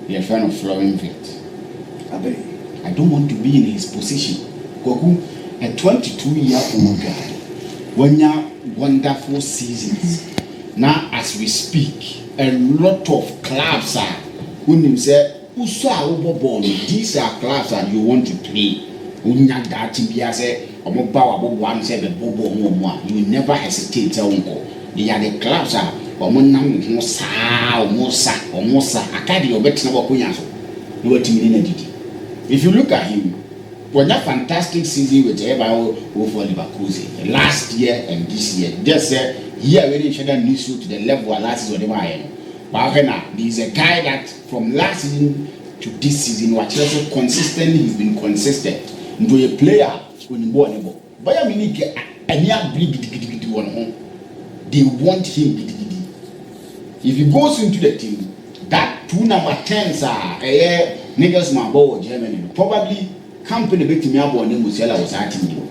a friend of Florian Wirtz. I don't want to be in his position. Goku, a 22-year-old guy, when you wonderful seasons. Now, as we speak, a lot of clubs are when you say, these are clubs that you want to play. You never hesitate. They are the clubs are if you look at him, when that fantastic season with ABOU for Leverkusen last year and this year, just here already showed news to the level of last season. But he's a guy that from last season to this season, was also consistently, he's been consistent into a player when you born able. But I mean, they want him. If he goes into the team, that 2 number 10s are niggas my boy Germany. Probably company bet me about Musella was acting you.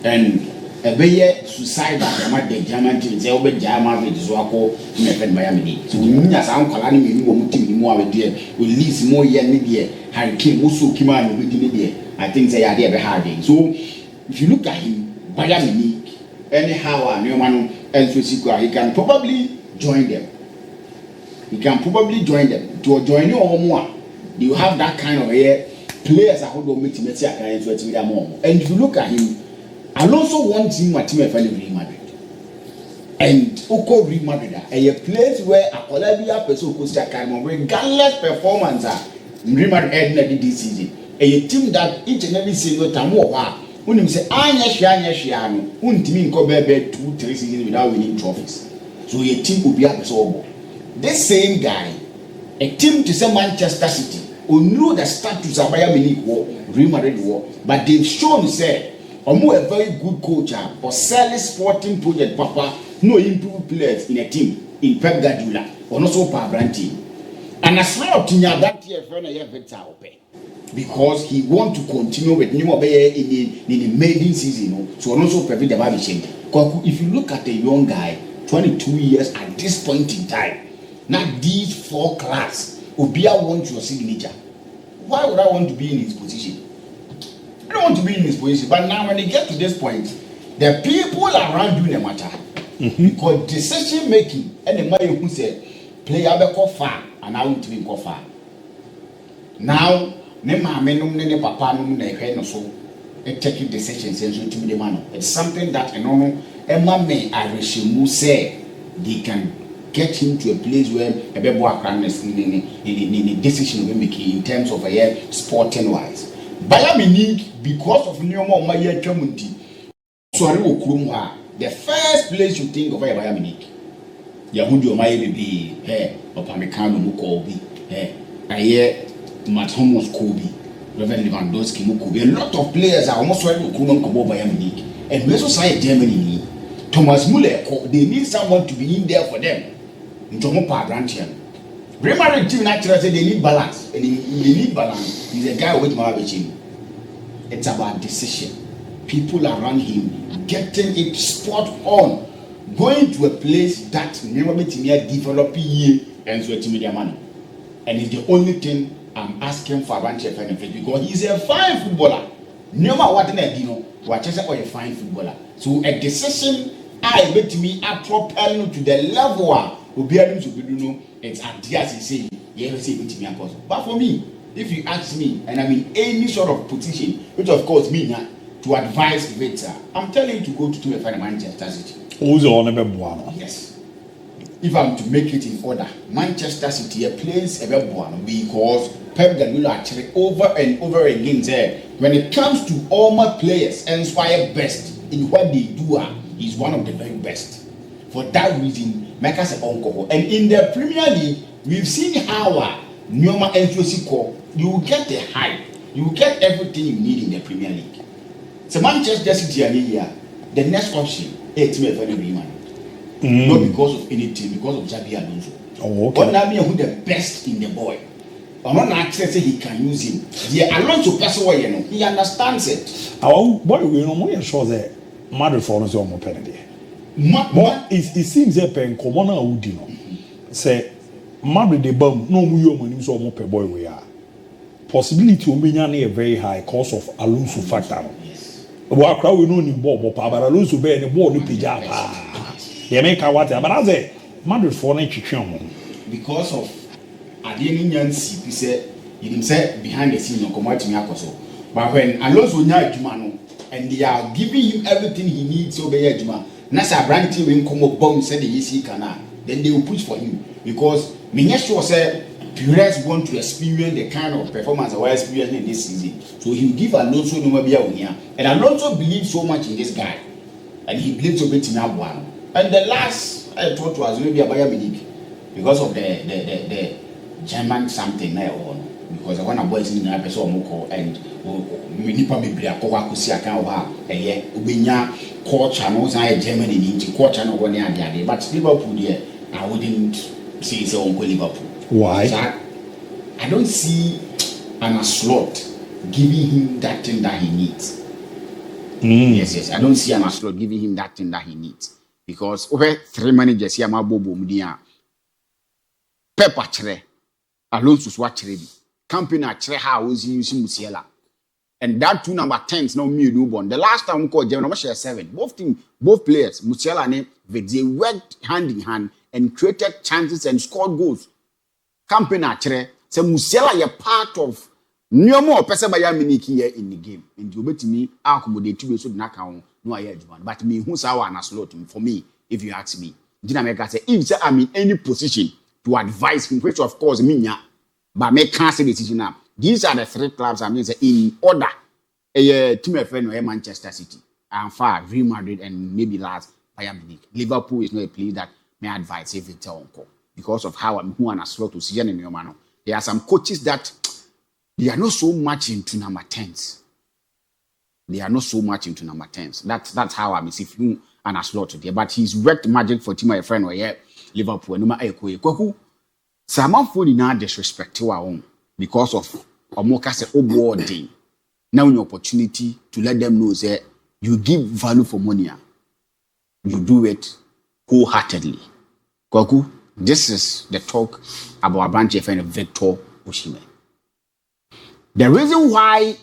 And a bear suicide at the German team, they obey German with Zwako in Miami. So we mean as Uncle Anime more dear, will lease more year, Harry King, also Kiman within the year. I think they are there hard. So if you look at him, Miami, anyhow, Newman and Susika, he can probably join them. He can probably join them. To join you or more, you have that kind of players that will meet him. And if you look at him, Alonso wants him at Real Madrid. And Oko Real Madrid, a place where a Olivia person could start regardless performance Real Madrid this season. A team that each and every single time when you say Anya wouldn't mean go 2-3 seasons without winning trophies. So a team will be absorbed. This same guy, a team to say Manchester City, who knew the status of Bayern Munich war, Real Madrid war, but they've shown say, a very good coach or selling sporting project papa, no improved players in a team in Pep Guardiola or not so power brand team. And as far as Tinya that year for a year because he want to continue with new in the maiden season, so also prevent the body change. If you look at a young guy, 22 years at this point in time, now these 4 class, Obia wants your signature. Why would I want to be in his position? I don't want to be in his position. But now when they get to this point, the people around you no matter. Because decision making and the man who said player be go far and I won't even go far. Now, ne mama no ne papa no na ehwe no so taking decisions and so to be the man. It's something that Emma may Arishemu say they can get him to a place where a bit more crowdness in the decision we make in terms of sporting wise. Bayern Munich, because of Newman Maya community, the first place you think of Bayern Munich, Yahudio Maya be Opamecano Mukobi, Matt Homos Kobe, Reverend Lewandowski Mukobi. A lot of players are almost ready to come over Bayern Munich. And we also say Germany, Thomas Muller, they need someone to be in there for them. Real Madrid team naturally say they need balance, and they need balance. He's a guy with Marvin. It's about decision. People around him getting it spot on, going to a place that never been developing year and so it's media money. And it's the only thing I'm asking for benefit because he's a fine footballer. No matter what what is a fine footballer. So a decision I bet me a propel to the level will be able to do it's ideas he say yes say it me apostle. But for me, if you ask me and I'm in any sort of position, which of course me to advise Wirtz, I'm telling you to go to a Manchester City. Yes. If I'm to make it in order, Manchester City a place a because Pep Guardiola actually over and over again said when it comes to all my players inspire best in what they do, he's one of the very best. For that reason, make us a uncle. And in the Premier League, we've seen how Nyoma Entosiko, you will get the hype, you will get everything you need in the Premier League. So Manchester City the next option, it's me very man. Not because of anything, because of Xabi Alonso. Oh, okay. But now me who the best in the boy. I'm not actually say he can use him. Yeah, Alonso person where he understands it. What we know sure that Madrid for us on penalty. It seems a pen common would say Madrid de bum no mu yo money so mo pe boy we are. Possibility o menya na very high cause of Alonso factor. Yes. But akra we no ni ball but Alonso be ni ball ni pija pa. They make what but I say Madrid for na twetwe mo. Because of ade ni nyansi bi say you say behind the scene no comot me akoso. But when Alonso nya adwuma no and they are giving him everything he needs so be adwuma. Na sa brand team we come bomb say the EC kana then they will push for him because me sure say Pires want to experience the kind of performance we're experiencing in this season. So he will give Alonso no maybe here. And Alonso believes so much in this guy. And he believes so much in Abuano. And the last I thought was maybe a Bayern Munich because of the German something there on. Because I want to boys in the episode Moko and Minipa Biblia Kowa Kusia Kawa a year Ubinya core channels I Germany into core channel 1 year. But Liverpool here, I wouldn't say it's on Liverpool. Why? So I don't see an slot giving him that thing that he needs. Yes. I don't see an slot giving him that thing that he needs. Because over 3 managers here, my Bobo Mudia, Pep Achere, Alonso Swatcherebi, Camping Achere, how was he using Musiala? And that 2 number 10s now me newborn. The last time we called German, share 7. Both players, Musiala and they worked hand in hand and created chances and scored goals. Campaign Achere, say Musiala ye part of no more person by Munich here in the game. And you bet me accommodate you so na kan no aye adwan. But me who say na slot for me if you ask me. Dina say if say I'm in any position to advise him, which of course me nya, but make cancel decision now. These are the 3 clubs I mean say in order. Team friend no Manchester City and far Real Madrid and maybe last Bayern Munich. Liverpool is not a place that may advise if it's uncle. Because of how I'm who and as well to see in your man. There are some coaches that they are not so much into number 10s. They are not so much into number 10s. That's how I'm see him and as well today. But he's worked magic for team my friend or yeah, Liverpool. No matter Kwaku. Some for now disrespect to our own because of Omoka say obwarding. Now an opportunity to let them know that you give value for money. You do it wholeheartedly. Kwaku. This is the talk about branch friend Victor Osimhen. The reason why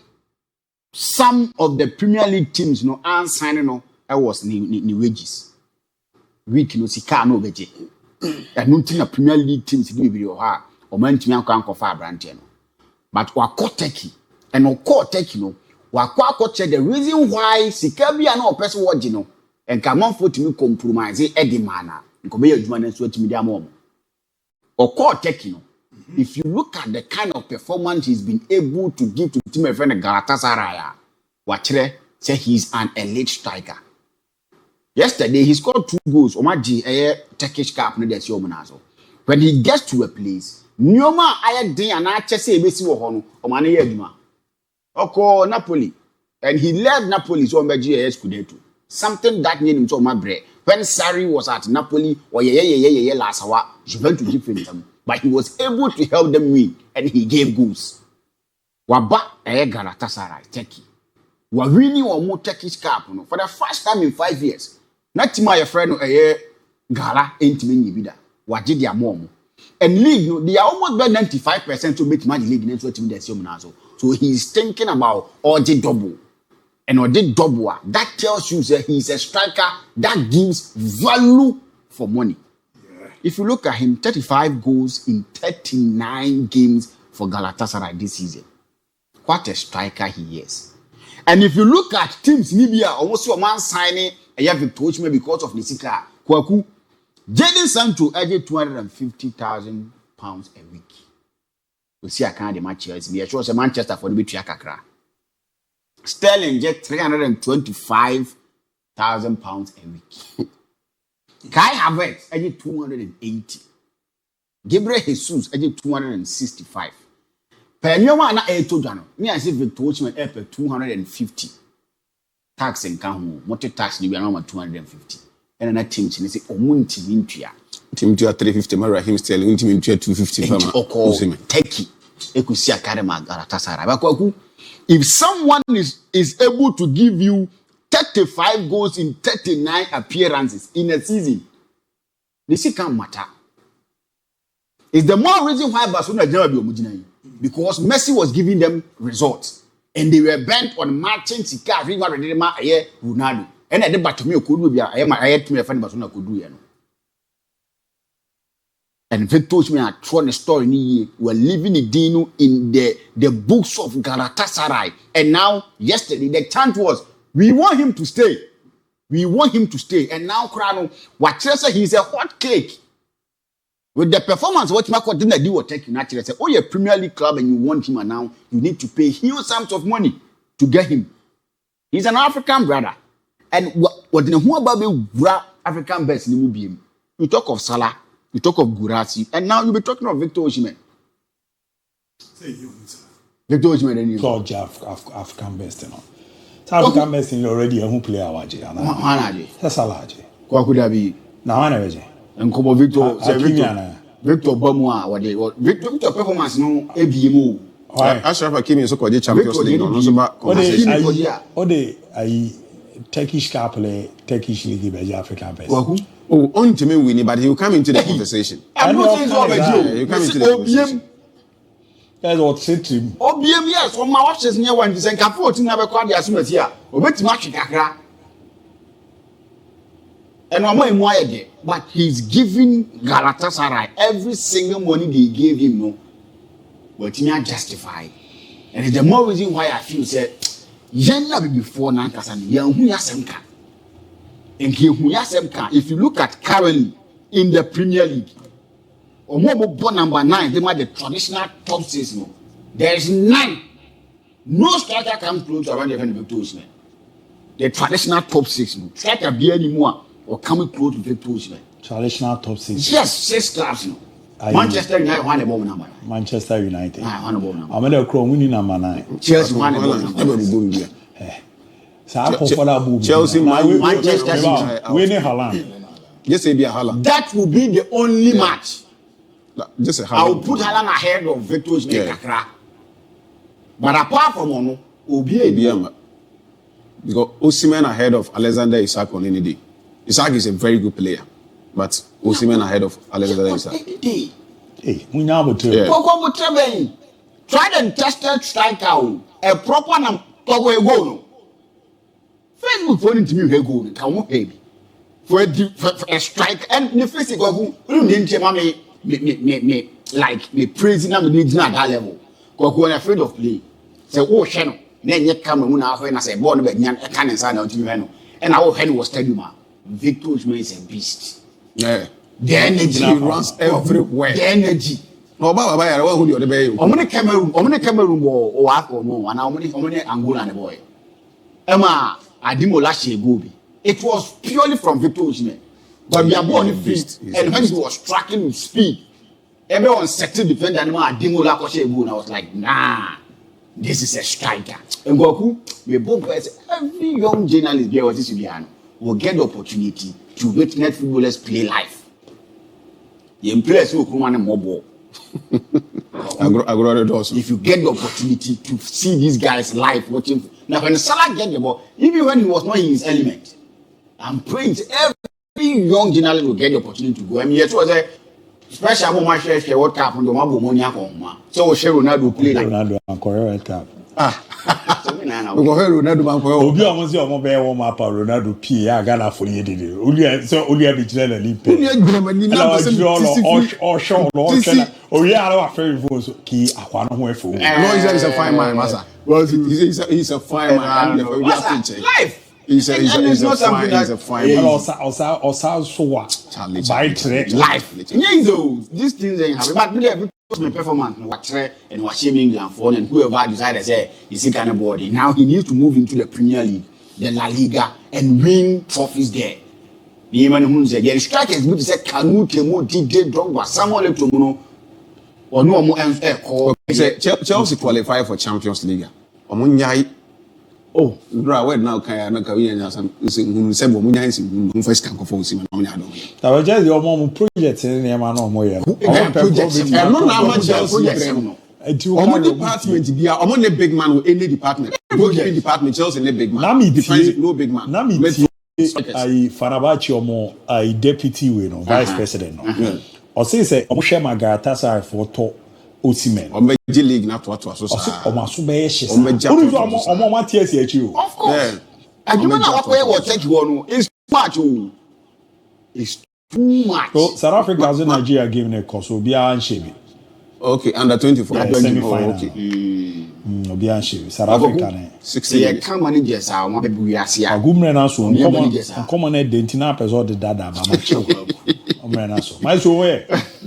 some of the Premier League teams aren't signing was ni wages. Week no sika no beje. And no Premier League teams do be ha o man tumi akọ fa branch no. But wakoteki and okoteki wakwa the reason why sika bia na person watch no and come on for to compromise e mana. If you look at the kind of performance he's been able to give to team friend Galatasaray, Wachere say he's an elite striker. Yesterday he scored 2 goals. Omaji Turkish cup no desi omunazo. When he gets to a place, Nyoma aye den anache say ebesi wo ho no, omane ye aduma. Oko Napoli and he led Napoli so omaji Scudetto. Something that made him so mabre. When Sarri was at Napoli or last hour, Juventus defeated them. But he was able to help them win and he gave goals. Waba Galatasaray, Turkey. Wa winning or more Turkish cup for the first time in 5 years. Not my friend Gala ain't many bida. What did their mom? And league, they are almost by 95% to make money league next team that's so he's thinking about all the double. And or did double that tells you that he's a striker that gives value for money. Yeah. If you look at him, 35 goals in 39 games for Galatasaray this season. What a striker he is. And if you look at teams, Libya almost a man signing a year Victor Osimhen because of Nisika Kwaku, Jadon Sancho added £250,000 a week. We see a kind of match here. It's sure Manchester for the bit Kakra. Sterling get £325,000 a week. Kai Havertz get 280. Gabriel Jesus get 265. Penyoma na etodano. Me I say Victor Osimhen pay 250. Tax and can multi tax ni be around 250. And na team say omunti ntua. Team 350 Raheem Sterling team 250 Osimhen. Turkey. Ekusi Academy Galatasaray. Bakwaku. If someone is able to give you 35 goals in 39 appearances in a season, this can't matter. It's the more reason why Barcelona never be omujina, because Messi was giving them results and they were bent on matching Sika Riva Redema Ronaldo. And at the bottom of could be I had to me a friend Barcelona could do. And Victor Osimhen had thrown a story. We're living in Dino in the books of Galatasaray. And now, yesterday, the chant was, we want him to stay. We want him to stay. And now, Krano, what say he's a hot cake. With the performance, what Marco didn't do or take you naturally. Say, oh, you're a Premier League club and you want him, and now you need to pay huge sums of money to get him. He's an African brother. And what the who about the African best in the you talk of Salah. You talk of Gurasi, and now you'll be talking of Victor Osimhen. Victor Osimhen, then you George African best, you know. African best in already who play our J. That's a large. What could that be? Now, I never say. And come Victor Bamwa, what they Victor performance, no ABOU. Ashraf Hakimi is called the Champions League. Or they Turkish couple, Turkish League by African best. Oh, on to me winning, but he will come into the conversation. I'm not saying so about you. You come into the conversation. That's what said to him. OBM, yes, on my watches near one to send Capo to never call the Asumas here. Or wait to match Kakra. And one more in Wire, but he's giving Galatasaray every single money they gave him, no. But he not justify. And it's the more reason why I feel said, Yenna before Nankasan, young Yasemka. And if you look at currently in the Premier League, or more number 9, they might the traditional top 6. No, there is none. No striker comes close to around the Victor Osimhen. The traditional top 6. No striker be anymore or coming close to Victor Osimhen. Traditional top 6. Yes, 6 clubs. No. Manchester United won the ball number 9. Manchester United. Won the ball number. I'm going to winning number 9. Chelsea won the ball number. Chelsea, Manchester City, winning Haaland. Just say be a Haaland. That will be the only match. Just a Haaland. I will put Haaland ahead of Victor Osimhen. But apart from Ono, Obiema. Because Osimhen ahead of Alexander Isak on any day. Isak is a very good player, but Osimhen ahead of Alexander Isak. Hey, we now will tell you. Try and test that striker. A proper number. Facebook for him to me a goal, can won't pay me for a strike and the physical me like me praising them needs not that level. Go afraid of play. Say, oh, Shannon, then you come when I say, born a can inside out you and our head was telling you, Victor Osimhen is a beast. Yeah, the energy runs everywhere. The energy. No, Baba, I won't do the bay. How many Cameroon or no, and how many Angola and boy. Emma, Adimo last year Gobi. It was purely from Victor Osimhen. But we are born in beast. And when he was tracking with speed, everyone settled defender and Adimo Lakoshe Gobi. And I was like, nah, this is a striker. And Goku, we both every young journalist there was this will get the opportunity to witness footballers play live. You impress who come on more ball. If you get the opportunity to see these guys live watching, now when Salah get the ball, even when he was not in his element, I'm praying every young journalist will get the opportunity to go. I mean, it was a special moment share World Cup on the Mabo Monia Koma. So share Ronaldo play like Ronaldo and World Cup. We go here Ronaldo man for Obi amonsi omo be warm up Ronaldo P Ghana for ye did. Only be chile na limpe. Oh yeah, I have very voice ki akwa no ho efo. No, he's a fine man, massa. Well, he's a fine man. Life. He's a fine man. Also so what? By life. These things ain't happen. But every performance and was shaming England for and whoever decided say is he kind of body. Now he needs to move into the Premier League, the La Liga, and win trophies there. The man who said, "Yeah, strikers would say Kanu Temo did Drogba, someone like Tomono, or no more call." Chelsea qualify for Champions League. Omunyai. Oh, right now, Kayana Kavian, some several Munyans first can go for Simon. I was just your mom project in the man or more. Among department, among the big man with any department. Department, Chelsea, the big man. Nami no big man. Nami I Fanabachi or more, I deputy, vice president. Or say Omushe Magalatasaray for to Osimhen. Omeji league na to so sa. Omasu be shesa. Omeji Omo TS echi o. Of course. Adwuma na wakoye wo check wo no is too much o. It's too much. So South Africa as Nigeria game na course obi a nhebe. Okay, under 24. Yeah, semi-final. Okay. Obi a nhebe. South Africa na. 60 Yeah, come managers are one be wiase a. Agumre na so nkomo na dentina person de dada ba ma chew. Omre na so. My so where?